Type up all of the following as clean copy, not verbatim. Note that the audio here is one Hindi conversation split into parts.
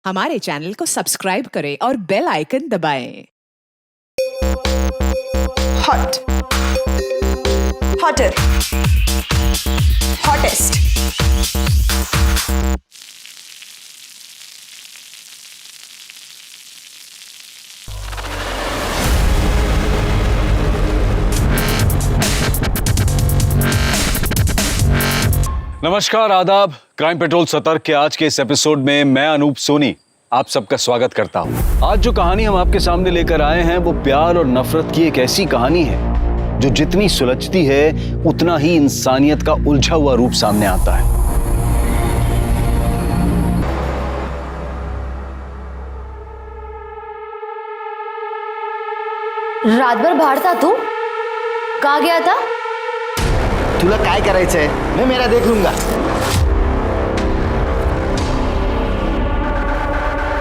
हमारे चैनल को सब्सक्राइब करें और बेल आइकन दबाएं। Hot, hotter, hottest. नमस्कार, आदाब। क्राइम पेट्रोल सतर्क के आज के इस एपिसोड में मैं अनूप सोनी आप सबका स्वागत करता हूं। आज जो कहानी हम आपके सामने लेकर आए हैं वो प्यार और नफरत की एक ऐसी कहानी है जो जितनी सुलझती है उतना ही इंसानियत का उलझा हुआ रूप सामने आता है। रात भर बाहर था तू? कहाँ गया था? तुला काय करायचंय? मैं मेरा देख लूंगा।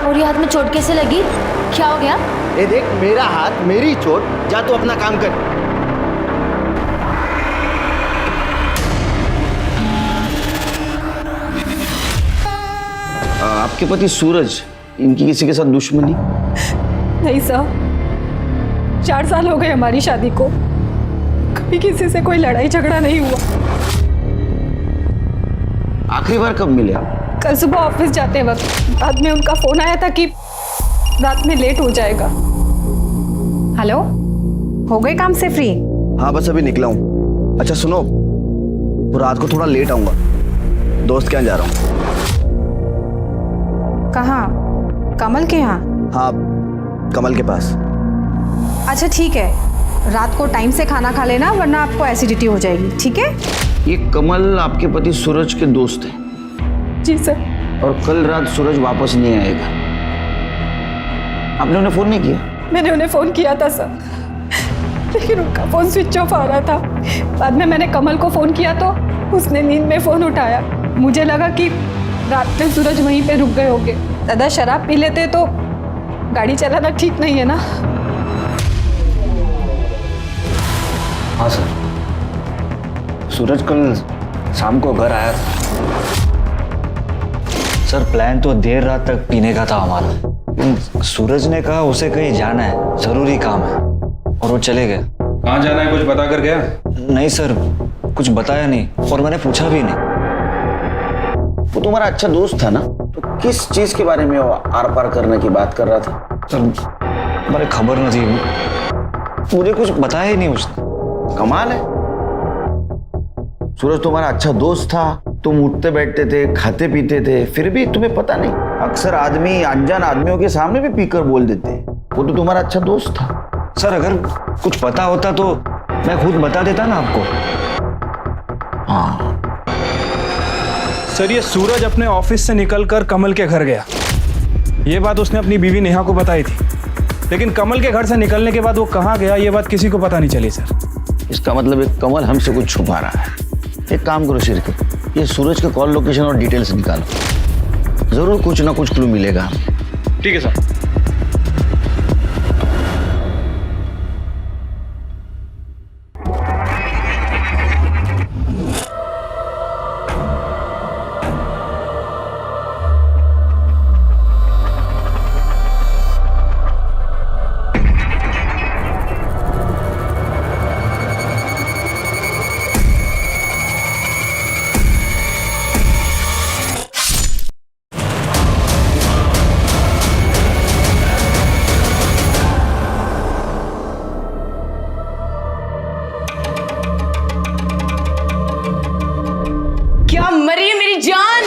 और ये हाथ में चोट कैसे लगी? क्या हो गया? ये देख, मेरा हाथ, मेरी चोट। जा तू अपना काम कर। आपके पति सूरज, इनकी किसी के साथ दुश्मनी? नहीं साहब, 4 साल हो गए हमारी शादी को, कभी किसी से कोई लड़ाई झगड़ा नहीं हुआ। आखिरी बार कब मिले आप? कल सुबह ऑफिस जाते वक्त बाद में उनका फोन आया था कि रात में लेट हो जाएगा। हेलो, हो गए काम से फ्री? हाँ, बस अभी निकला हूँ। अच्छा सुनो, वो रात को थोड़ा लेट आऊंगा, दोस्त के यहाँ जा रहा हूँ। कहाँ? कमल के यहाँ? हाँ, कमल के पास। अच्छा ठीक है, रात को टाइम से खाना खा लेना वरना आपको एसिडिटी हो जाएगी, ठीक है? ये कमल आपके पति सूरज के दोस्त हैं? जी सर। और कल रात सूरज वापस नहीं आएगा। आपने उन्हें फोन नहीं किया? मैंने उन्हें फोन किया था सर, लेकिन उनका फोन स्विच ऑफ आ रहा था। बाद में मैंने कमल को फोन किया तो उसने नींद में फोन उठाया। मुझे लगा कि रात में सूरज वहीं पे रुक गए होंगे। दादा शराब पी लेते तो गाड़ी चलाना ठीक नहीं है ना। हाँ सर, सूरज कल शाम को घर आया था। सर प्लान तो देर रात तक पीने का था हमारा। सूरज ने कहा उसे कहीं जाना है, जरूरी काम है, और वो चले गए। कहाँ जाना है कुछ बता कर गया? नहीं सर, कुछ बताया नहीं और मैंने पूछा भी नहीं। वो तुम्हारा अच्छा दोस्त था ना, तो किस चीज के बारे में वो आर पार करने की बात कर रहा था? सर मुझे खबर नहीं थी, मुझे कुछ बताया ही नहीं उसने। कमाल है, सूरज तुम्हारा अच्छा दोस्त था, तुम उठते बैठते थे, खाते पीते थे, फिर भी तुम्हें पता नहीं। अक्सर आदमी अनजान आदमियों के सामने भी पीकर बोल देते हैं। वो तो तुम्हारा अच्छा दोस्त था। सर अगर कुछ पता होता तो मैं खुद बता देता ना आपको। हाँ, सर ये सूरज अपने ऑफिस से निकलकर कमल के घर गया, ये बात उसने अपनी बीवी नेहा को बताई थी, लेकिन कमल के घर से निकलने के बाद वो कहाँ गया ये बात किसी को पता नहीं चली सर। इसका मतलब एक कमल हमसे कुछ छुपा रहा है। एक काम करो शिरके, ये सूरज के कॉल लोकेशन और डिटेल्स निकालो, जरूर कुछ ना कुछ क्लू मिलेगा। ठीक है सर। क्या मरी है मेरी जान?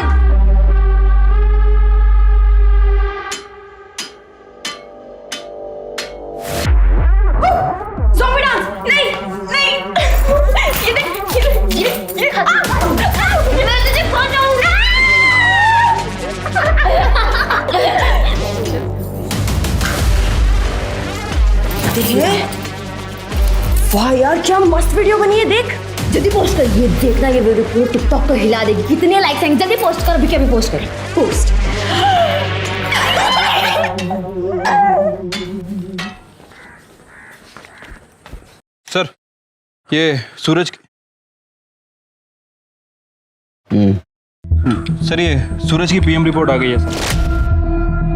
Zombie dance! नहीं, नहीं! ये देख, ये मैं तुझे खा जाऊंगा! वाह यार, क्या मस्त वीडियो बनी है, देख। जल्दी पोस्ट कर, ये देखना, ये वीडियो पूरे टिकटॉक को हिला देगी। कितने लाइक्स आएंगे? जल्दी पोस्ट कर, अभी क्या भी पोस्ट कर, पोस्ट। सर ये सूरज सर ये सूरज की पीएम रिपोर्ट आ गई है सर।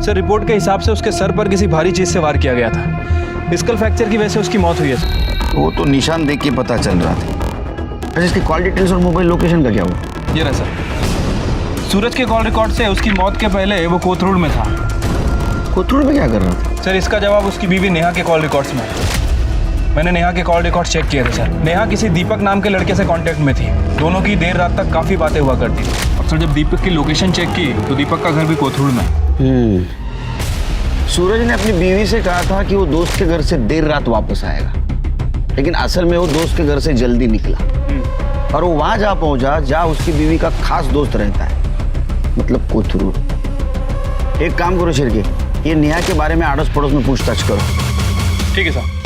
सर रिपोर्ट के हिसाब से उसके सर पर किसी भारी चीज से वार किया गया था। स्कल फ्रैक्चर की वजह से उसकी मौत हुई है सर। वो तो निशान देख के पता चल रहा था। अच्छा, इसकी कॉल डिटेल्स और मोबाइल लोकेशन का क्या हुआ? ये रहा सर। सूरज के कॉल रिकॉर्ड से उसकी मौत के पहले वो कोथरूड में था। कोथरूड में क्या कर रहा था? सर इसका जवाब उसकी बीवी नेहा के कॉल रिकॉर्ड्स में है। मैंने नेहा के कॉल रिकॉर्ड चेक किए थे सर। नेहा किसी दीपक नाम के लड़के से कांटेक्ट में थी। दोनों की देर रात तक काफ़ी बातें हुआ करती थी। और सर जब दीपक की लोकेशन चेक की तो दीपक का घर भी कोथरूड में है। सूरज ने अपनी बीवी से कहा था कि वो दोस्त के घर से देर रात वापस आएगा, लेकिन असल में वो दोस्त के घर से जल्दी निकला और वो वहां जा पहुंचा जहां उसकी बीवी का खास दोस्त रहता है, मतलब कोथरूड। एक काम करो शिरके, ये नेहा के बारे में आड़ोस पड़ोस में पूछताछ करो। ठीक है सर।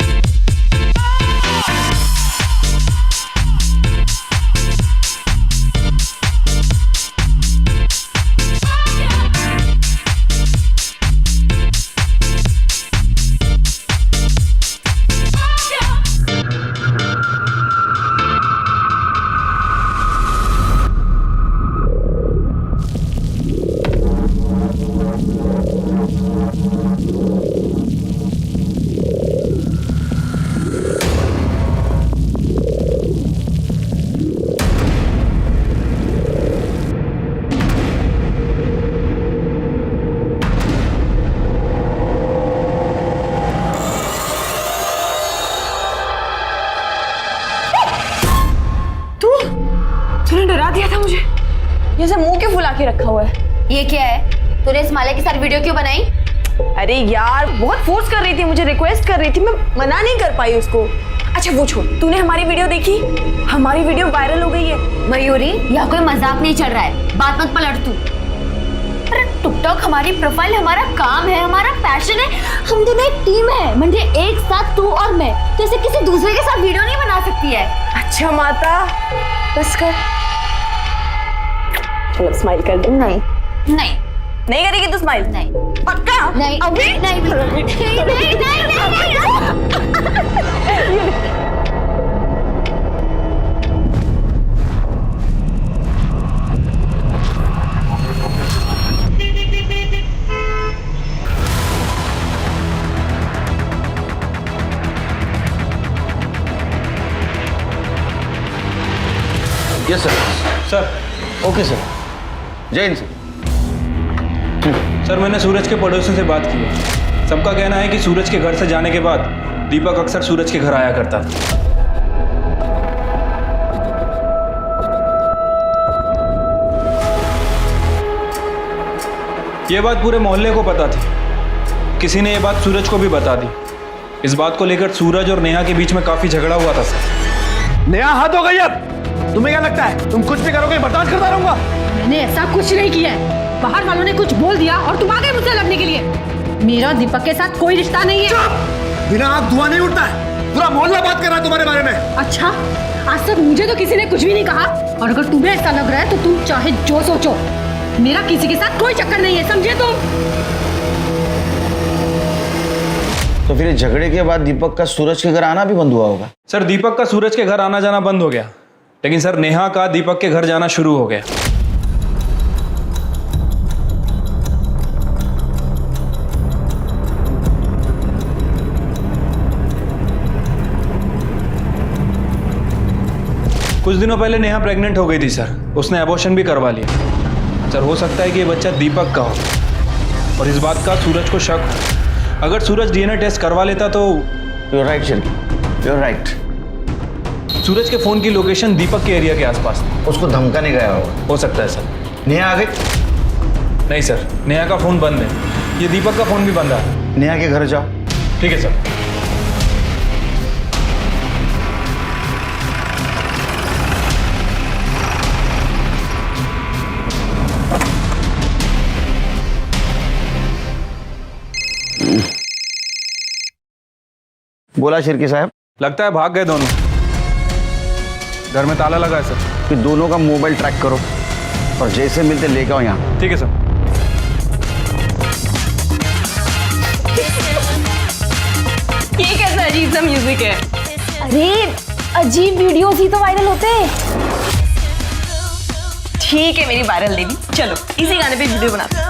तूने डरा दिया था मुझे। ये सब मुंह क्यों फुला के रखा हुआ है? ये क्या है? तूने इस माले के साथ वीडियो क्यों बनाई? अरे यार, बहुत फोर्स कर रही थी, मुझे रिक्वेस्ट कर रही थी, मैं मना नहीं कर पाई उसको। अच्छा वो छोड़, तूने हमारी वीडियो देखी? हमारी वीडियो वायरल हो गई है। मयूरी, यहाँ कोई मजाक नहीं चल रहा है, बात मत पलट तू। अरे टिकटॉक हमारी प्रोफाइल, हमारा काम है, हमारा पैशन है। हम दोनों एक टीम है, म्हणजे एक साथ तू और मैं। तो इसे किसी दूसरे के साथ वीडियो नहीं बना सकती है। अच्छा माता, बस कर। चलो स्माइल कर दे। नहीं नहीं नहीं करेगी तू स्माइल? नहीं पक्का? नहीं अभी? नहीं नहीं नहीं yes sir. Sir okay sir. जय हिंद सर। सर मैंने सूरज के पड़ोसियों से बात की है। सबका कहना है कि सूरज के घर से जाने के बाद दीपक अक्सर सूरज के घर आया करता था। ये बात पूरे मोहल्ले को पता थी। किसी ने ये बात सूरज को भी बता दी। इस बात को लेकर सूरज और नेहा के बीच में काफी झगड़ा हुआ था सर। नेहा हाथ हो गई अब। तुम्हें क्या लगता है तुम कुछ भी करोगे बर्दाश्त करता रहूंगा? मैंने ऐसा कुछ नहीं किया है। बाहर वालों ने कुछ बोल दिया और तुम आ गए मुझसे लड़ने के लिए। मेरा दीपक के साथ कोई रिश्ता नहीं है। बिना आग धुआं नहीं उठता है। पूरा मोहल्ला बात कर रहा है तुम्हारे बारे में। अच्छा, आज तक मुझे तो किसी ने कुछ भी नहीं कहा, और अगर तुम्हें ऐसा लग रहा है तो तुम चाहे जो सोचो, मेरा किसी के साथ कोई चक्कर नहीं है, समझे तुम? तो फिर झगड़े के बाद दीपक का सूरज के घर आना भी बंद हुआ होगा? सर दीपक का सूरज के घर आना जाना बंद हो गया, लेकिन सर नेहा का दीपक के घर जाना शुरू हो गया। कुछ दिनों पहले नेहा प्रेग्नेंट हो गई थी सर। उसने एबॉर्शन भी करवा लिया। सर हो सकता है कि ये बच्चा दीपक का हो, और इस बात का सूरज को शक हो। अगर सूरज डीएनए टेस्ट करवा लेता तो यू राइट शिरकी, यू राइट। सूरज के फोन की लोकेशन दीपक के एरिया के आसपास थी। उसको धमकाने गया होगा। हो सकता है सर। नेहा आ गई? नहीं सर, नेहा का फोन बंद है। ये दीपक का फोन भी बंद है। नेहा के घर जाओ। ठीक है सर। बोला शिरकी साहब। लगता है भाग गए दोनों। घर में ताला लगा है सर। कि दोनों का मोबाइल ट्रैक करो और जैसे मिलते लेके आओ यहाँ। ठीक है सर। ये कैसा अजीब सा म्यूजिक है? अरे अजीब वीडियोस ही तो वायरल होते हैं। ठीक है मेरी वायरल लेडी, चलो इसी गाने पे वीडियो बनाते हैं।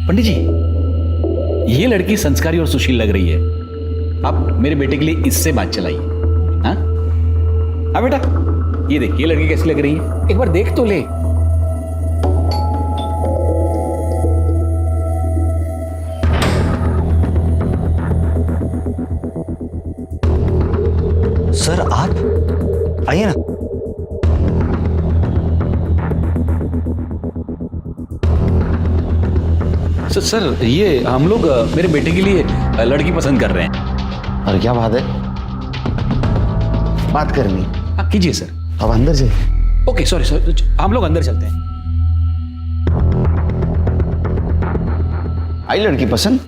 पंडित जी, ये लड़की संस्कारी और सुशील लग रही है। आप मेरे बेटे के लिए इससे बात चलाइए। हाँ हाँ बेटा, ये देख, ये लड़की कैसी लग रही है, एक बार देख तो ले। सर आप आइए ना। सर ये हम लोग मेरे बेटे के लिए लड़की पसंद कर रहे हैं। और क्या बात है, बात करनी? हाँ कीजिए सर। अब अंदर से। ओके सॉरी सॉरी, हम लोग अंदर चलते हैं। आई लड़की पसंद?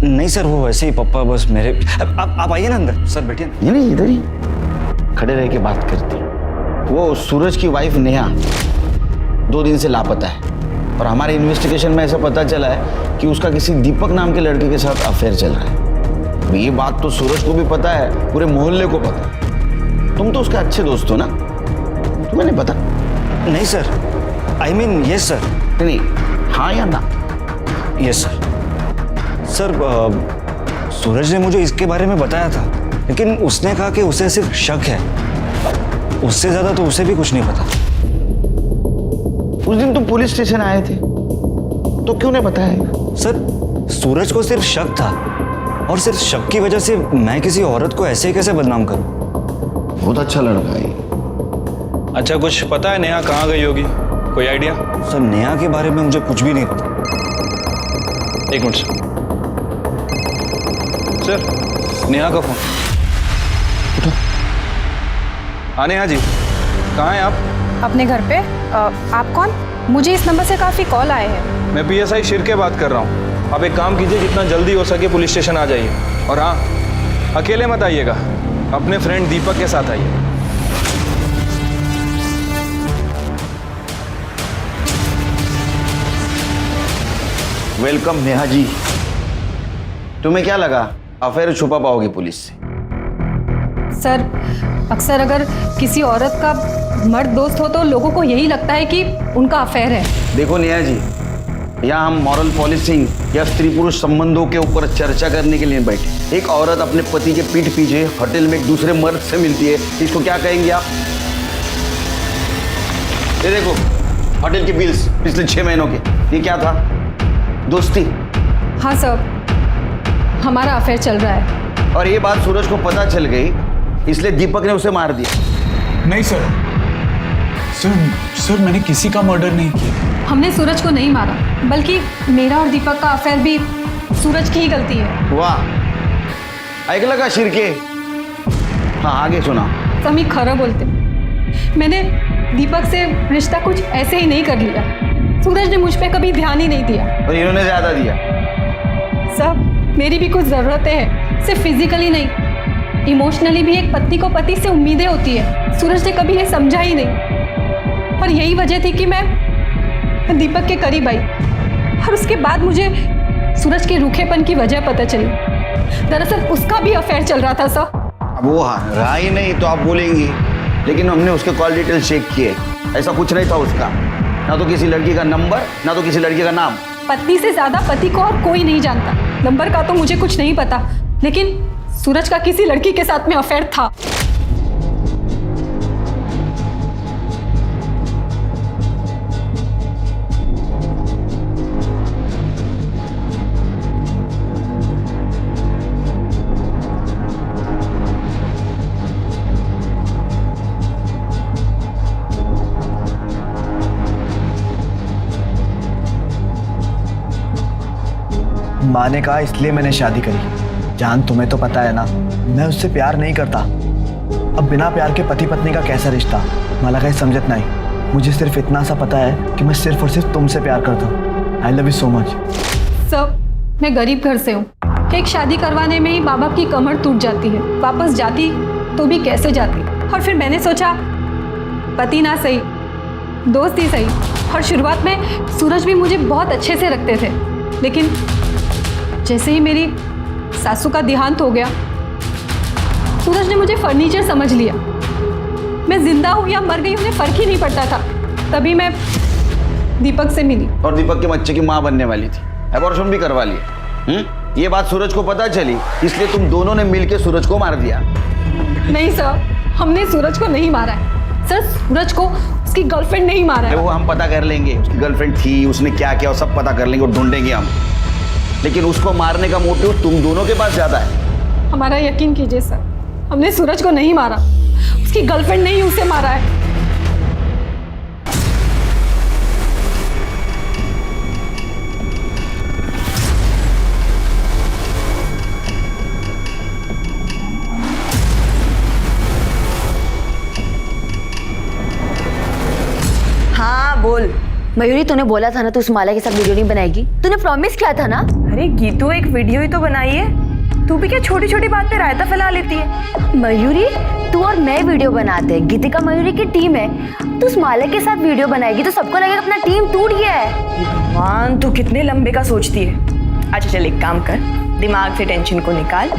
नहीं सर, वो वैसे ही पप्पा बस मेरे। आप आइए ना अंदर। सर बैठिए ना। नहीं इधर ही खड़े रह के बात करती। वो सूरज की वाइफ नेहा 2 दिन से लापता है और हमारे इन्वेस्टिगेशन में ऐसा पता चला है कि उसका किसी दीपक नाम के लड़के के साथ अफेयर चल रहा है। अब ये बात तो सूरज को भी पता है, पूरे मोहल्ले को पता है। तुम तो उसके अच्छे दोस्त हो ना, तुम्हें नहीं पता? नहीं sir, I mean yes sir. नहीं, हाँ या ना? Yes sir. सर सूरज ने मुझे इसके बारे में बताया था, लेकिन उसने कहा कि उसे सिर्फ शक है, उससे ज्यादा तो उसे भी कुछ नहीं पता। उस दिन तुम पुलिस स्टेशन आए थे तो क्यों नहीं बताया? सर सूरज को सिर्फ शक था, और सिर्फ शक की वजह से मैं किसी औरत को ऐसे कैसे बदनाम करूं? बहुत अच्छा लड़का है। अच्छा, कुछ पता है नेहा कहाँ गई होगी? कोई आइडिया? सर नेहा के बारे में मुझे कुछ भी नहीं पता। एक मिनट सर, नेहा का फोन। हाँ नेहा जी, कहाँ हैं आप? अपने घर पे। आप कौन? मुझे इस नंबर से काफ़ी कॉल आए हैं। मैं PSI शिरके बात कर रहा हूँ। आप एक काम कीजिए, जितना जल्दी हो सके पुलिस स्टेशन आ जाइए। और हाँ, अकेले मत आइएगा, अपने फ्रेंड दीपक के साथ आइए। वेलकम नेहा जी। तुम्हें क्या लगा अफेयर छुपा पाओगे पुलिस से? सर, अक्सर अगर किसी औरत का मर्द दोस्त हो तो लोगों को यही लगता है कि उनका अफेयर है। देखो नेहा जी, यहाँ हम मॉरल पॉलिसिंग या स्त्री पुरुष संबंधों के ऊपर चर्चा करने के लिए बैठे। एक औरत अपने पति के पीठ पीछे होटल में एक दूसरे मर्द से मिलती है, इसको क्या कहेंगे आप? ये देखो होटल के बिल्स पिछले 6 महीनों के, ये क्या था? दोस्ती। हाँ सर, हमारा अफेयर चल रहा है। और ये बात सूरज को पता चल गई, इसलिए दीपक ने उसे मार दिया। नहीं सर, सर मैंने किसी का मर्डर नहीं किया। हमने सूरज को नहीं मारा, बल्कि मेरा और दीपक का अफेयर भी सूरज की ही गलती है। वाह, ऐकलं का शिरके? हाँ आगे सुना। समी खरा बोलते, मैंने दीपक से रिश्ता कुछ ऐसे ही नहीं कर लिया। सूरज ने मुझ पे कभी ध्यान ही नहीं दिया। और इन्होंने ज्यादा दिया। सब मेरी भी कुछ ज़रूरतें हैं, सिर्फ फिजिकली नहीं, इमोशनली भी एक पत्नी को पति से उम्मीदें होती है। सूरज ने कभी ये समझा ही नहीं, और यही वजह थी कि मैं दीपक के करीब आई। और उसके बाद मुझे सूरज के रूखेपन की वजह पता चली। दरअसल उसका भी अफेयर चल रहा था सर। अब वो रहा ही नहीं तो आप बोलेंगी, लेकिन हमने उसके कॉल डिटेल चेक किए, ऐसा कुछ नहीं था उसका। ना तो किसी लड़की का नंबर, ना तो किसी लड़की का नाम। पत्नी से ज्यादा पति को और कोई नहीं जानता। नंबर का तो मुझे कुछ नहीं पता, लेकिन सूरज का किसी लड़की के साथ में अफेयर था। माँ ने कहा इसलिए मैंने शादी करी। जान, तुम्हें तो पता है ना, मैं उससे प्यार नहीं करता। अब बिना प्यार के पति पत्नी का कैसा रिश्ता, मला काही समझत नहीं। मुझे सिर्फ इतना सा पता है कि मैं सिर्फ और सिर्फ तुमसे प्यार करता हूँ। I love you so much. सब, मैं गरीब घर से हूँ। एक शादी करवाने में ही माँ बाप की कमर टूट जाती है। वापस जाती तो भी कैसे जाती। और फिर मैंने सोचा पति ना सही, दोस्त ही सही। और शुरुआत में सूरज भी मुझे बहुत अच्छे से रखते थे, लेकिन जैसे ही मेरी सासू का देहांत हो गया, सूरज ने मुझे फर्नीचर समझ लिया। मैं जिंदा हूँ या मर गई उन्हें फर्क ही नहीं पड़ता था। तभी मैं दीपक से मिली। और दीपक के बच्चे की माँ बनने वाली थी, एबॉर्शन भी करवा लिया। ये बात सूरज को पता चली, इसलिए तुम दोनों ने मिलकर सूरज को मार दिया। नहीं सर, हमने सूरज को नहीं मारा है। सर, सूरज को उसकी गर्लफ्रेंड नहीं मारा है। वो हम पता कर लेंगे, उसकी गर्लफ्रेंड थी, उसने क्या किया वो सब पता कर लेंगे और ढूंढेंगे हम। लेकिन उसको मारने का मोटिव तुम दोनों के पास ज्यादा है। हमारा यकीन कीजिए सर, हमने सूरज को नहीं मारा, उसकी गर्लफ्रेंड ने ही उसे मारा है। हाँ बोल। मयूरी, तूने बोला था ना तू उस माला के साथ वीडियो नहीं बनाएगी। तूने प्रॉमिस किया था ना। अरे गीतू, एक वीडियो ही तो बनाई है, तू भी क्या छोटी छोटी बात पे रायता फैला लेती है। मयूरी, तू और मैं वीडियो बनाते हैं, गीतिका मयूरी की टीम है। तू उस माला के साथ वीडियो बनाएगी तो सबको लगेगा अपना टीम टूट गया है। भगवान, तू कितने लंबे का सोचती है। अच्छा चल, एक काम कर, दिमाग से टेंशन को निकाल,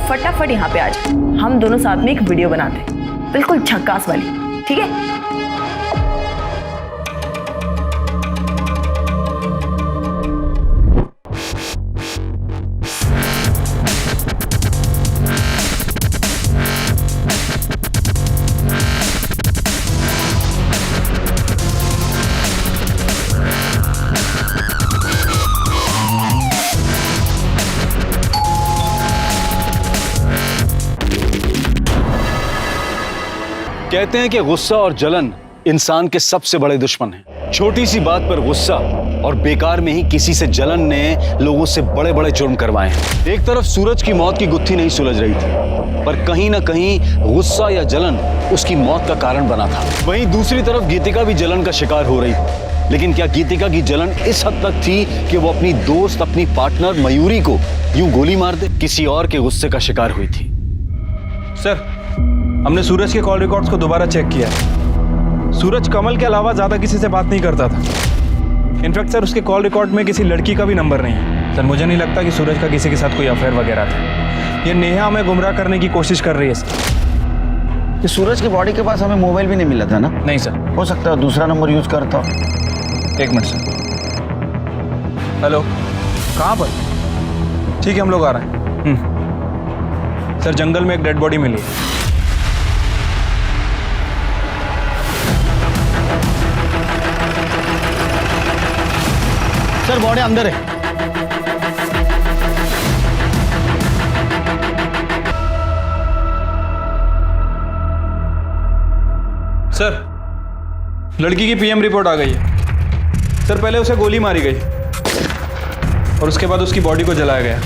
फटाफट यहाँ पे आ जा। हम दोनों साथ में एक वीडियो बनाते हैं, बिल्कुल झक्कास वाली, ठीक है? कहते हैं कि गुस्सा और जलन इंसान के सबसे बड़े दुश्मन हैं। छोटी सी बात पर गुस्सा और बेकार में ही किसी से जलन ने लोगों से बड़े बड़े जुर्म करवाए हैं। एक तरफ सूरज की मौत की गुत्थी नहीं सुलझ रही थी, पर कहीं ना कहीं गुस्सा या जलन उसकी मौत का कारण बना था। वहीं दूसरी तरफ गीतिका भी जलन का शिकार हो रही थी। लेकिन क्या गीतिका की जलन इस हद तक थी कि वो अपनी दोस्त, अपनी पार्टनर मयूरी को यूं गोली मार दे? किसी और के गुस्से का शिकार हुई थी। सर, हमने सूरज के कॉल रिकॉर्ड्स को दोबारा चेक किया। सूरज कमल के अलावा ज्यादा किसी से बात नहीं करता था। इनफैक्ट सर, उसके कॉल रिकॉर्ड में किसी लड़की का भी नंबर नहीं है। सर, मुझे नहीं लगता कि सूरज का किसी के साथ कोई अफेयर वगैरह था। ये नेहा हमें गुमराह करने की कोशिश कर रही है सर। कि सूरज के बॉडी के पास हमें मोबाइल भी नहीं मिला था ना? नहीं सर। हो सकता है दूसरा नंबर यूज करता। एक मिनट सर। हेलो, कहाँ पर? ठीक है, हम लोग आ रहे हैं। सर, जंगल में एक डेड बॉडी मिली है। सर, बॉडी अंदर है। सर, लड़की की पीएम रिपोर्ट आ गई है। सर, पहले उसे गोली मारी गई और उसके बाद उसकी बॉडी को जलाया गया।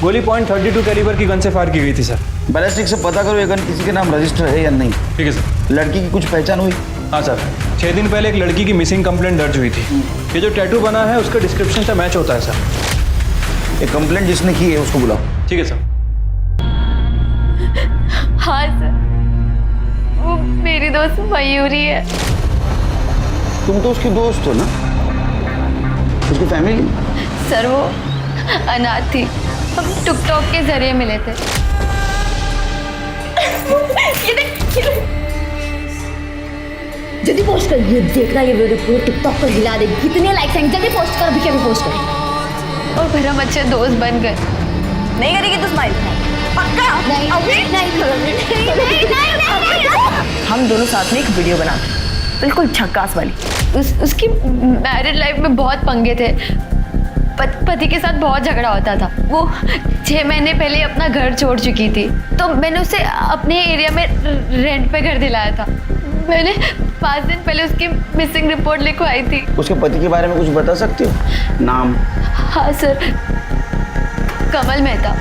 गोली .32 कैलिबर की गन से फायर की गई थी सर। बैलिस्टिक से पता करो ये गन किसी के नाम रजिस्टर है या नहीं। ठीक है सर। लड़की की कुछ पहचान हुई? हाँ सर, 6 दिन पहले एक लड़की की मिसिंग कंप्लेंट दर्ज हुई थी। ये जो टैटू बना है उसका डिस्क्रिप्शन से मैच होता है सर। ये कंप्लेंट जिसने की है उसको बुलाओ। ठीक है सर। हाँ सर, वो मेरी दोस्त मयूरी है। तुम तो उसकी दोस्त हो ना? उसकी फैमिली? सर, वो अनाथ थी, हम टिकटॉक के जरिए मिले थे। ये देख, जल्दी पोस्ट कर, ये देखना, ये वीडियो पूरे टिकटॉक पर हिला दे। कितने लाइक्स आएंगे, जल्दी पोस्ट कर, अभी क्या भी पोस्ट कर। और फिर हम अच्छे दोस्त बन गए। नहीं करेगी तू स्माइल? पक्का? नहीं, हम दोनों साथ में एक वीडियो बनाते हैं, बिल्कुल झक्कास वाली। उसकी मैरिड लाइफ में बहुत पंगे थे। पति के साथ बहुत झगड़ा होता था। वो 6 महीने पहले अपना घर छोड़ चुकी थी, तो मैंने उसे अपने एरिया में रेंट पे घर दिलाया था। मैंने 5 दिन पहले उसकी मिसिंग रिपोर्ट लिखवाई थी। उसके पति के बारे में कुछ बता सकती हो? नाम? हाँ सर, कमल मेहता।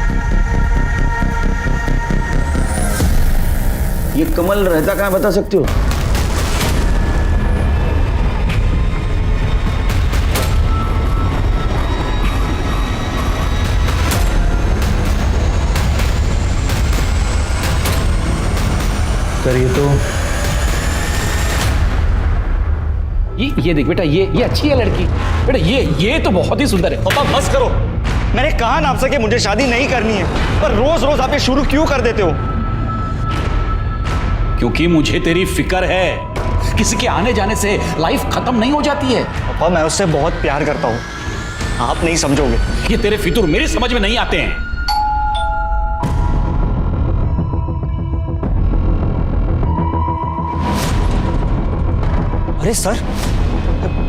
ये कमल रहता कहाँ बता सकती हो? सर, ये तो ये देख बेटा, ये अच्छी है लड़की। बेटा, ये तो बहुत ही सुंदर है। पापा बस करो, मैंने कहा ना आपसे कि मुझे शादी नहीं करनी है, पर रोज रोज आप ये शुरू क्यों कर देते हो? क्योंकि मुझे तेरी फिक्र है। किसी के आने जाने से लाइफ खत्म नहीं हो जाती है। पापा, मैं उससे बहुत प्यार करता हूँ। आप नहीं समझोगे। ये तेरे फितूर मेरी समझ में नहीं आते हैं। अरे सर,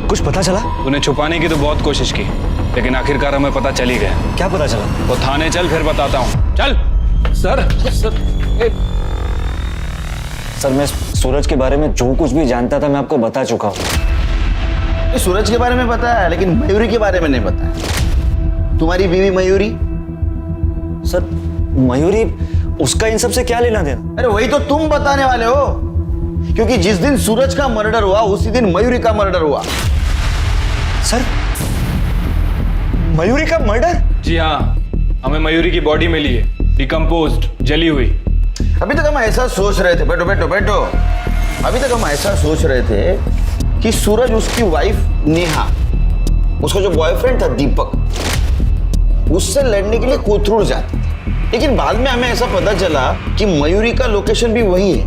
कुछ पता चला? उन्हें छुपाने की तो बहुत कोशिश की, लेकिन आखिरकार हमें पता चल ही गया। क्या पता चला? वो थाने चल, फिर बताता हूँ। चल। सर सर, मैं सूरज के बारे में जो कुछ भी जानता था मैं आपको बता चुका हूँ। सूरज के बारे में पता है, लेकिन मयूरी के बारे में नहीं पता है। तुम्हारी बीवी मयूरी? सर, मयूरी, उसका इन सब से क्या लेना देना? अरे वही तो तुम बताने वाले हो, क्योंकि जिस दिन सूरज का मर्डर हुआ उसी दिन मयूरी का मर्डर हुआ। सर, मयूरी का मर्डर? जी हाँ, हमें मयूरी की बॉडी मिली है, डिकम्पोज्ड, जली हुई। अभी तक हम ऐसा सोच रहे थे, बैठो बैठो बैठो, अभी तक हम ऐसा सोच रहे थे कि सूरज उसकी वाइफ नेहा, उसका जो बॉयफ्रेंड था दीपक, उससे लड़ने के लिए कोथरूड जाती थी। लेकिन बाद में हमें ऐसा पता चला कि मयूरी का लोकेशन भी वही है,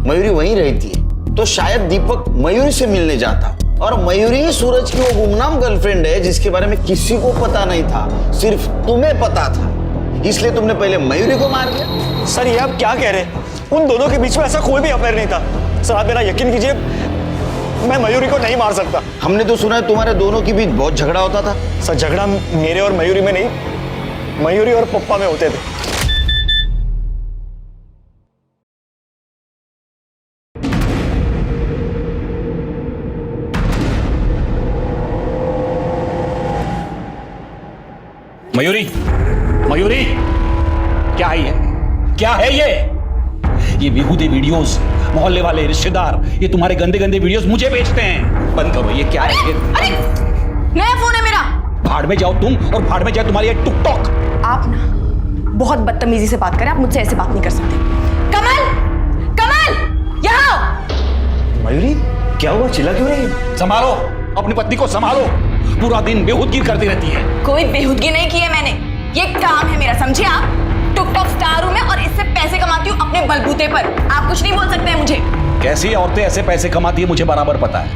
मयूरी वहीं रहती है। तो शायद दीपक मयूरी से मिलने जाता, और मयूरी ही सूरज की वो गुमनाम गर्लफ्रेंड है जिसके बारे में किसी को पता नहीं था, सिर्फ तुम्हें पता था। इसलिए तुमने पहले मयूरी को मार दिया। सर, ये आप क्या कह रहे हैं? उन दोनों के बीच में ऐसा कोई भी अफेयर नहीं था। सर, आप मेरा यकीन कीजिए, मैं मयूरी को नहीं मार सकता। हमने तो सुना है तुम्हारे दोनों के बीच बहुत झगड़ा होता था। सर, झगड़ा मेरे और मयूरी में नहीं, मयूरी और पप्पा में होते थे। मयूरी, मयूरी, क्या है ये? क्या है ये? ये बेहूदे वीडियोस, मोहल्ले वाले रिश्तेदार ये तुम्हारे गंदे गंदे वीडियोस मुझे भेजते हैं। बंद करो, ये क्या है? अरे, नया फोन है मेरा। भाड़ में जाओ तुम, और भाड़ में जाए तुम्हारी ये टिकटॉक। आप ना बहुत बदतमीजी से बात करें, आप मुझसे ऐसे बात नहीं कर सकते। कमल, कमल, यहाँ आओ। मयूरी, क्या हुआ? चिल्ला क्यों रही है? संभालो अपनी पत्नी को, संभालो। पूरा दिन बेहूदगी करती रहती है। कोई बेहूदगी नहीं की है मैंने, ये काम है मेरा, समझे आप? टिकटॉक स्टार हूं मैं और इससे पैसे कमाती हूँ अपने बलबूते पर। आप कुछ नहीं बोल सकते हैं मुझे। कैसी औरतें ऐसे पैसे कमाती है मुझे बराबर पता है।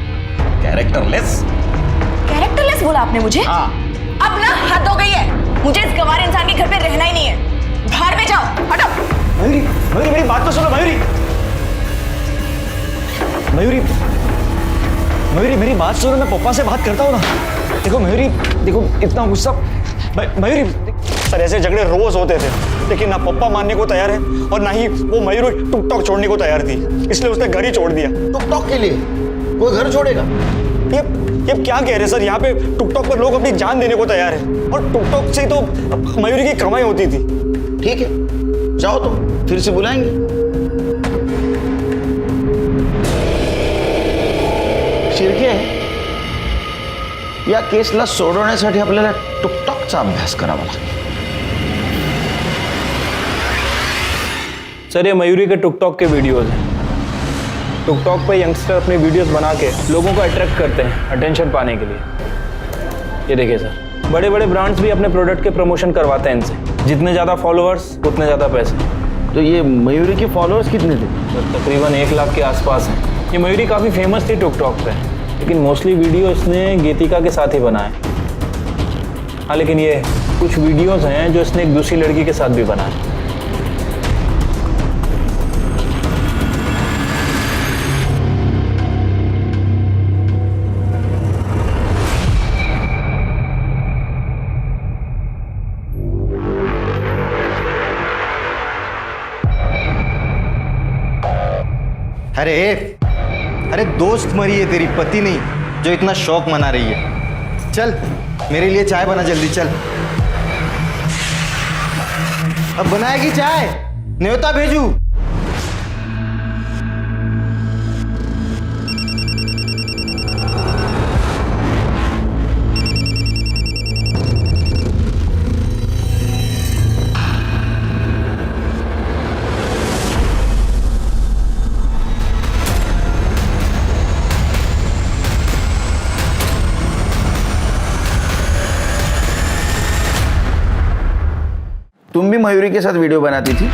कैरेक्टरलेस। कैरेक्टरलेस बोला आपने मुझे? हाँ। अब ना हद हो गई है, मुझे इस गंवार इंसान के घर पे रहना ही नहीं है। बाहर में जाओ, हटो। मयूरी, मयूरी, मेरी बात तो सुनो। मयूरी, मयूरी, मयूरी, मेरी बात सुनो, मैं पप्पा से बात करता हूँ ना। देखो मयूरी, देखो इतना गुस्सा। मयूरी, सर ऐसे झगड़े रोज होते थे, लेकिन ना पप्पा मानने को तैयार है और ना ही वो मयूरी टिकटॉक छोड़ने को तैयार थी, इसलिए उसने घर ही छोड़ दिया। टिकटॉक के लिए कोई घर छोड़ेगा? ये क्या कह रहे हैं सर? यहाँ पे टिकटॉक पर लोग अपनी जान देने को तैयार है, और टिकटॉक से तो मयूरी की कमाई होती थी। ठीक है, जाओ तुम, फिर से बुलाएंगे। शिर्के, या केसला सोडवण्यासाठी आपल्याला टिकटॉकचा अभ्यास करावा लागेल। सर, ये मयूरी के टिकटॉक के वीडियोस हैं। टिकटॉक पे यंगस्टर अपनी वीडियोस बना के लोगों को अट्रैक्ट करते हैं अटेंशन पाने के लिए। ये देखिए सर, बड़े बड़े ब्रांड्स भी अपने प्रोडक्ट के प्रमोशन करवाते हैं इनसे। जितने ज़्यादा फॉलोअर्स उतने ज़्यादा पैसे। तो ये मयूरी के फॉलोअर्स कितने थे? सर, तकरीबन 1 लाख के आसपास हैं। ये मयूरी काफ़ी फेमस थी टिकटॉक पे, लेकिन मोस्टली वीडियो इसने गीतिका के साथ ही बनाए। हाँ, लेकिन ये कुछ वीडियोस हैं जो इसने एक दूसरी लड़की के साथ भी बनाए। अरे दोस्त मरी है तेरी, पति नहीं, जो इतना शौक मना रही है। चल मेरे लिए चाय बना जल्दी, चल। अब बनाएगी चाय? न्योता भेजू? तुम भी मयूरी के साथ वीडियो बनाती थी?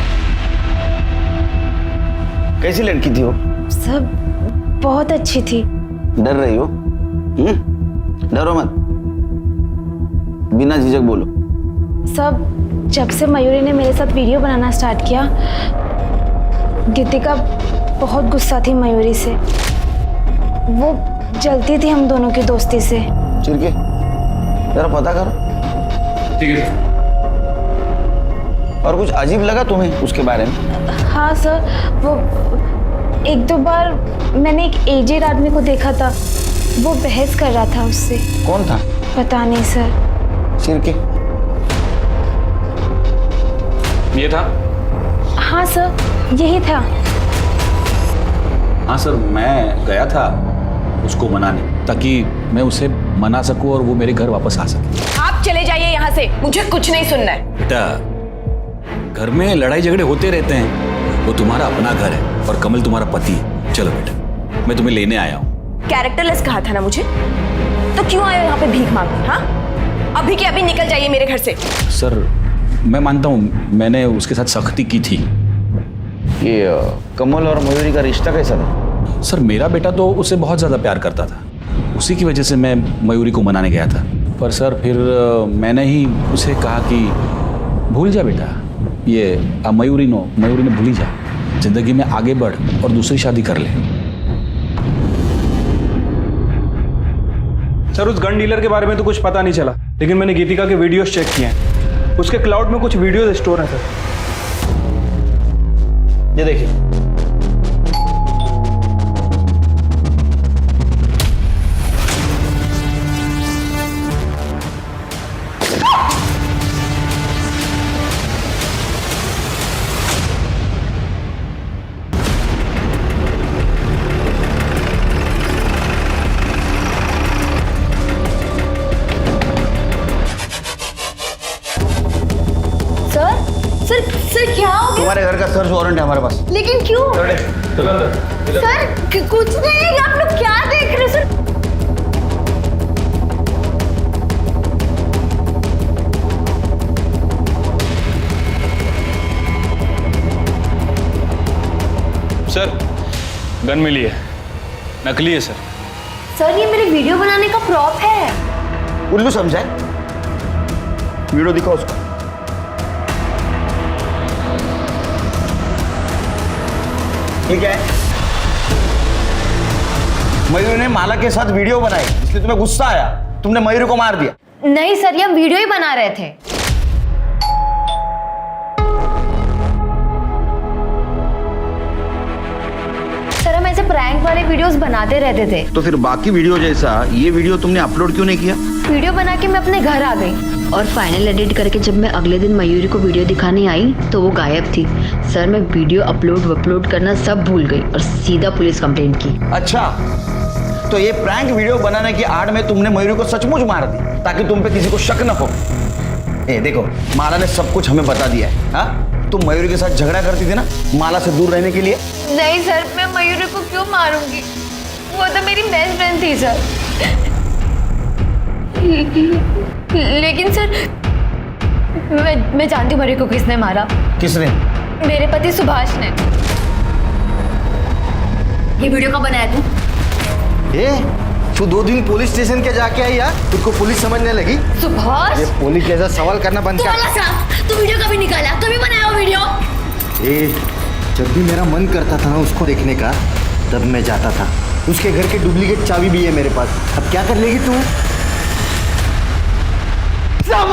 कैसी लड़की थी वो? सब बहुत अच्छी थी। डर रही हो? डरो मत, बिना झिझक बोलो। सब जब से मयूरी ने मेरे साथ वीडियो बनाना स्टार्ट किया, गीतिका बहुत गुस्सा थी मयूरी से। वो जलती थी हम दोनों की दोस्ती से। चिरके जरा पता करो। ठीक है। और कुछ अजीब लगा तुम्हें उसके बारे में? हाँ सर, वो एक दो बार मैंने एक एजेड आदमी को देखा था, वो बहस कर रहा था उससे। कौन था? पता नहीं सर। चिरके ये था? हाँ सर, यही था। हाँ सर, मैं गया था उसको मनाने, ताकि मैं उसे मना सकूं और वो मेरे घर वापस आ सके। आप चले जाइए यहाँ से, मुझे कुछ नहीं सुनना है। बेटा, घर में लड़ाई झगड़े होते रहते हैं, वो तुम्हारा अपना घर है और कमल तुम्हारा पति है। चलो बेटा, मैं तुम्हें लेने आया हूँ। कैरेक्टरलेस कहा था ना मुझे, तो क्यों आए हो यहाँ पे भीख मांगने? हाँ, अभी के अभी निकल जाइए मेरे घर से। सर, मैं मानता हूँ मैंने उसके साथ सख्ती की थी। ये कमल और मयूरी का रिश्ता कैसा था? सर, मेरा बेटा तो उससे बहुत ज़्यादा प्यार करता था, उसी की वजह से मैं मयूरी को मनाने गया था। पर सर, फिर मैंने ही उसे कहा कि भूल जा बेटा, ये मयूरी ने भूली जा, जिंदगी में आगे बढ़ और दूसरी शादी कर ले। सर, उस गन डीलर के बारे में तो कुछ पता नहीं चला, लेकिन मैंने गीतिका के वीडियोस चेक किए हैं। उसके क्लाउड में कुछ वीडियोस स्टोर हैं सर। ये देखिए। सर क्या हो गया? तुम्हारे घर का सर्च वारंट है हमारे पास। लेकिन क्यों? सर कुछ नहीं, आप लोग क्या देख रहे हो सर? सर, गन मिली है, नकली है सर। सर, ये मेरे वीडियो बनाने का प्रॉप है। उल्लू समझा है? वीडियो दिखाओ उसको। ठीक है, मयूरी ने माला के साथ वीडियो बनाई, इसलिए तुम्हें गुस्सा आया, तुमने मयूरी को मार दिया। नहीं सर, ये हम वीडियो ही बना रहे थे। सर, हम ऐसे प्रैंक वाले वीडियोस बनाते रहते थे। तो फिर बाकी वीडियो जैसा ये वीडियो तुमने अपलोड क्यों नहीं किया? वीडियो बना के मैं अपने घर आ गई। और फाइनल एडिट करके जब मैं अगले दिन मयूरी को वीडियो दिखाने आई तो वो गायब थी। सर, मैं वीडियो अपलोड करना सब भूल गई और सीधा पुलिस कंप्लेंट की। अच्छा, तो ये प्रैंक वीडियो बनाने की आड़ में तुमने मयूरी को सचमुच मार दी ताकि तुम पे किसी को शक न हो। ए देखो, माला ने सब कुछ हमें बता दिया है। हाँ, तुम मयूरी के साथ झगड़ा करती थी ना माला से दूर रहने के लिए। नहीं सर, मैं मयूरी को क्यों मारूंगी? वो तो मेरी बेस्ट फ्रेंड थी सर। लेकिन सर, मैं जानती हूँ मयूरी को किसने मारा। किसने? मेरे पति सुभाष ने। ये वीडियो कब बनाया तू? तू 2 दिन पुलिस स्टेशन के जाके आई यार, तुझको पुलिस समझने लगी? सुभाष, ये पुलिस जैसा सवाल करना बंद कर। तू वीडियो कभी निकाला? तू भी बनाया वो वीडियो? जब भी मेरा मन करता था ना उसको देखने का, तब मैं जाता था। उसके घर के डुप्लीकेट चाबी भी है मेरे पास। अब क्या कर लेगी तू? साहब,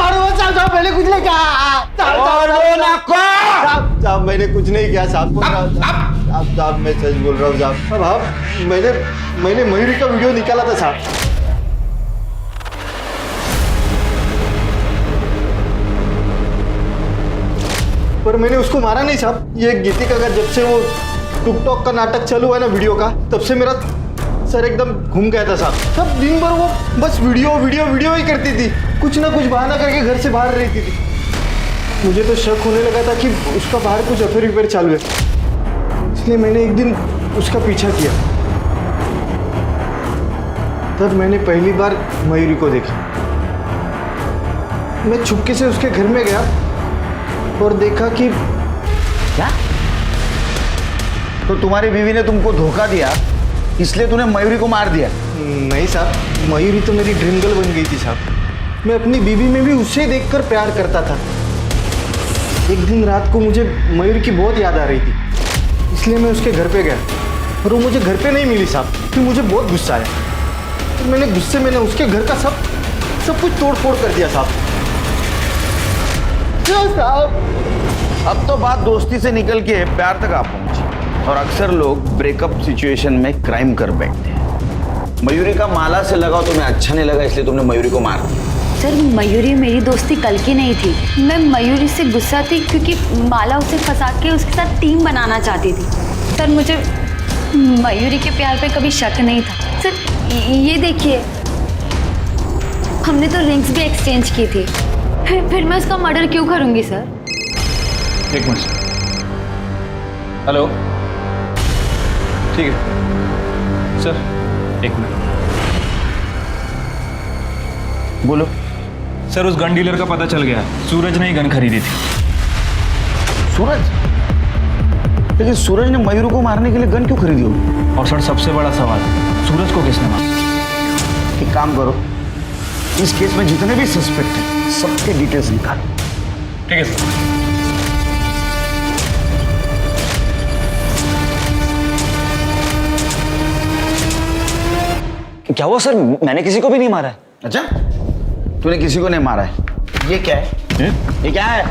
मैंने कुछ नहीं कहा। साहब, मैंने कुछ नहीं किया साहब। साहब, मैं सच बोल रहा हूँ साहब। मैंने मयूरी का वीडियो निकाला था साहब। पर मैंने उसको मारा नहीं साहब। ये गीतिका का जब से वो टिकटॉक का नाटक चालू हुआ ना वीडियो का, तब से मेरा सर एकदम घूम गया था साहब। सब दिन भर वो बस वीडियो ही करती थी, कुछ ना कुछ बहाना करके घर से बाहर रहती थी। मुझे तो शक होने लगा था कि उसका बाहर कुछ अफेयर चालू है, इसलिए मैंने एक दिन उसका पीछा किया। तब मैंने पहली बार मयूरी को देखा। मैं चुपके से उसके घर में गया और देखा कि क्या? तो तुम्हारी बीवी ने तुमको धोखा दिया, इसलिए तूने मयूरी को मार दिया? नहीं साहब, मयूरी तो मेरी ड्रीम गर्ल बन गई थी साहब। मैं अपनी बीवी में भी उसे देखकर प्यार करता था। एक दिन रात को मुझे मयूरी की बहुत याद आ रही थी, इसलिए मैं उसके घर पे गया और वो मुझे घर पे नहीं मिली साहब। फिर मुझे बहुत गुस्सा आया, तो मैंने उसके घर का सब कुछ तोड़ फोड़ कर दिया साहब। अब तो बात दोस्ती से निकल के प्यार तक आ पहुंची और अक्सर लोग ब्रेकअप सिचुएशन में क्राइम कर बैठते हैं। मयूरी का माला से लगाव तुम्हें अच्छा नहीं लगा, इसलिए तुमने मयूरी को मार दिया। सर मयूरी मेरी दोस्ती कल की नहीं थी। मैं मयूरी से गुस्सा थी क्योंकि माला उसे फंसा के उसके साथ टीम बनाना चाहती थी। सर मुझे मयूरी के प्यार पे कभी शक नहीं था। सर ये देखिए, हमने तो रिंग्स भी एक्सचेंज की थी। फिर मैं उसका मर्डर क्यों करूंगी सर? एक मिनट। हेलो, ठीक है सर, एक मिनट। बोलो। सर उस गन डीलर का पता चल गया, सूरज ने ही गन खरीदी थी। सूरज? लेकिन सूरज ने मयूरी को मारने के लिए गन क्यों खरीदी होगी? और सर सबसे बड़ा सवाल, सूरज को किसने मारा? एक काम करो, इस केस में जितने भी सस्पेक्ट हैं सबके डिटेल्स निकालो। ठीक है सर। क्या हुआ सर? मैंने किसी को भी नहीं मारा है। अच्छा, तूने किसी को नहीं मारा है? ये क्या है? ये क्या है?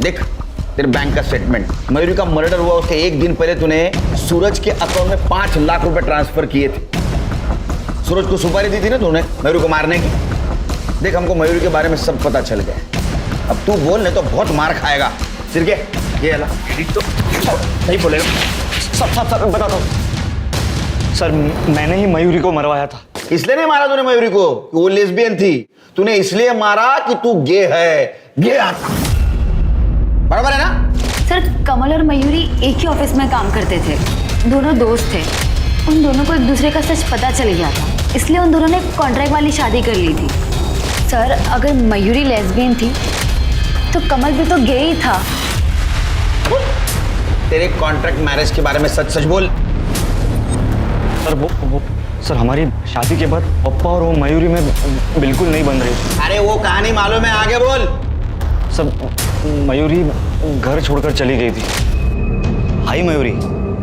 देख तेरे बैंक का स्टेटमेंट। मयूरी का मर्डर हुआ उसके एक दिन पहले तूने सूरज के अकाउंट में 5 लाख रुपए ट्रांसफर किए थे। सूरज को सुपारी दी थी ना तूने मयूरी को मारने की। देख हमको मयूरी के बारे में सब पता चल गया। अब तू बोल नहीं तो बहुत मार खाएगा। सिर के ये अला तो नहीं बोलेगा। सब बता दो सर, मैंने ही मयूरी को मरवाया था। इसलिए नहीं मारा तूने मयूरी को कि वो लेस्बियन थी, तूने इसलिए मारा कि तू गे है। गे आता बराबर है ना? सर कमल और मयूरी एक ही ऑफिस में काम करते थे, दोनों दोस्त थे। उन दोनों को एक दूसरे का सच पता चल गया था, इसलिए उन दोनों ने कॉन्ट्रैक्ट वाली शादी कर ली थी। सर अगर मयूरी लेस्बियन थी तो कमल भी तो गे ही था। तेरे कॉन्ट्रैक्ट मैरिज के बारे में सच बोल। सर वो सर हमारी शादी के बाद पप्पा और वो मयूरी में बिल्कुल नहीं बन रही। अरे वो कहानी मालूम है, आगे बोल। सर मयूरी घर छोड़कर चली गई थी। हाय मयूरी,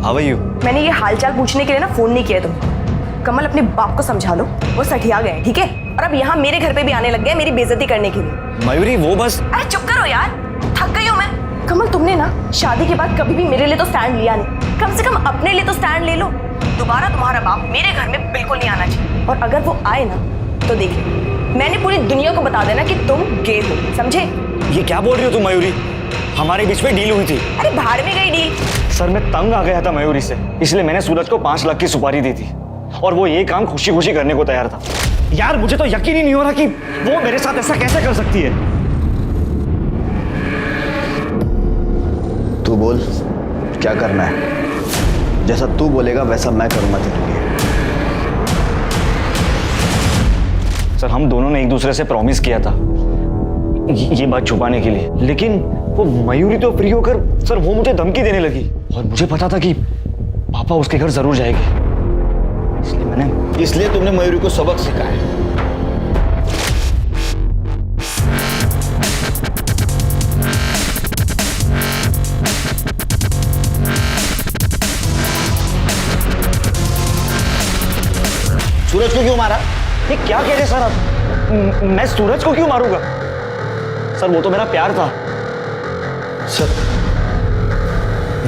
हाउ आर यू? मैंने ये हालचाल पूछने के लिए ना फोन नहीं किया तुम। कमल अपने बाप को समझा लो, वो सठिया गए, ठीक है? और अब यहाँ मेरे घर पे भी आने लग गए मेरी बेइज्जती करने के लिए। मयूरी वो बस। अरे चुप करो यार, थक गई हूँ मैं। कमल तुमने ना शादी के बाद कभी भी मेरे लिए तो स्टैंड लिया नहीं, कम से कम अपने लिए तो स्टैंड ले लो। दोबारा तुम्हारा बाप मेरे घर में बिल्कुल नहीं आना चाहिए, और अगर वो आए ना तो देख लो, मैंने पूरी दुनिया को बता देना कि तुम गे हो, समझे? ये क्या बोल रही हो तुम मयूरी? हमारे बीच में डील हुई थी। अरे भाड़ में गई डील। सर मैं तंग आ गया था मयूरी से, इसलिए मैंने सूरज को 5 लाख की सुपारी दी थी और वो ये काम खुशी खुशी करने को तैयार था। यार मुझे तो यकीन ही नहीं हो रहा कि वो मेरे साथ ऐसा कैसे कर सकती है। तू बोल क्या करना है? जैसा तू बोलेगा वैसा मैं करूंगा तेरे लिए। सर हम दोनों ने एक दूसरे से प्रॉमिस किया था ये बात छुपाने के लिए, लेकिन वो मयूरी तो फ्री होकर सर वो मुझे धमकी देने लगी और मुझे पता था कि पापा उसके घर जरूर जाएंगे, इसलिए तुमने मयूरी को सबक सिखाया। सूरज को क्यों मारा? ये क्या कह रहे सर आप? मैं सूरज को क्यों मारूंगा? सर वो तो मेरा प्यार था। Sir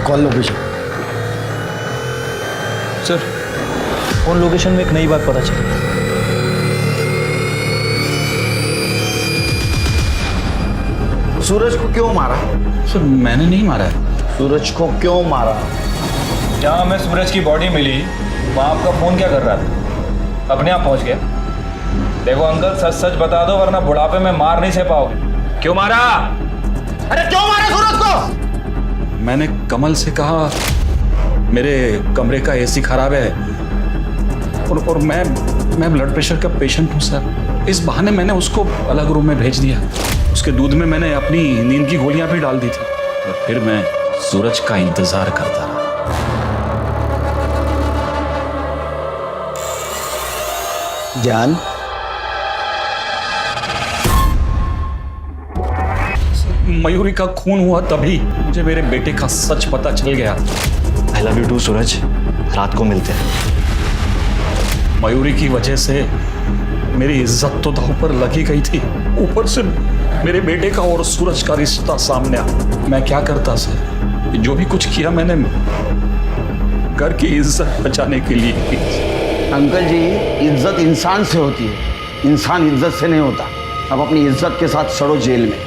call location. Sir on location में एक नई बात पता चली। सूरज को क्यों मारा? सर मैंने नहीं मारा है। सूरज को क्यों मारा? जहाँ हमें सूरज की बॉडी मिली वहाँ आपका फोन क्या कर रहा था? अपने आप पहुँच गया। देखो अंकल सच सच बता दो वरना बुढ़ापे में मार नहीं सह पाओगे। क्यों मारा? अरे क्यों मारा सूरज को? मैंने कमल से कहा मेरे कमरे का एसी खराब है और मैं ब्लड प्रेशर का पेशेंट हूँ सर। इस बहाने मैंने उसको अलग रूम में भेज दिया। उसके दूध में मैंने अपनी नींद की गोलियां भी डाल दी थी और फिर मैं सूरज का इंतजार करता रहा। जान मयूरी का खून हुआ तभी मुझे मेरे बेटे का सच पता चल गया। आई लव यू टू सूरज, रात को मिलते हैं। मयूरी की वजह से मेरी इज्जत तो दांव पर लगी गई थी, ऊपर से मेरे बेटे का और सूरज का रिश्ता सामने आ। मैं क्या करता सर, जो भी कुछ किया मैंने घर की इज्जत बचाने के लिए की। अंकल जी, इज्जत इंसान से होती है, इंसान इज्जत से नहीं होता। अब अपनी इज्जत के साथ सड़ो जेल में।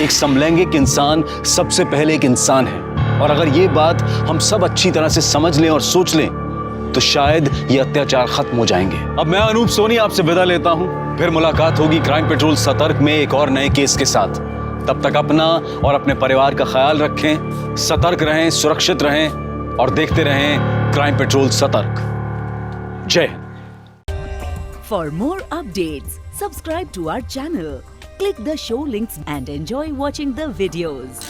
एक समलैंगिक इंसान सबसे पहले एक इंसान है, और अगर ये बात हम सब अच्छी तरह से समझ लें और सोच लें तो शायद ये अत्याचार खत्म हो जाएंगे। अब मैं अनूप सोनी आपसे विदा लेता हूं, फिर मुलाकात होगी क्राइम पेट्रोल सतर्क में एक और नए केस के साथ। तब तक अपना और अपने परिवार का ख्याल रखें, सतर्क रहें, सुरक्षित रहें और देखते रहें क्राइम पेट्रोल सतर्क। जय Hind. For more updates, subscribe to our channel, click the show links and enjoy watching the videos.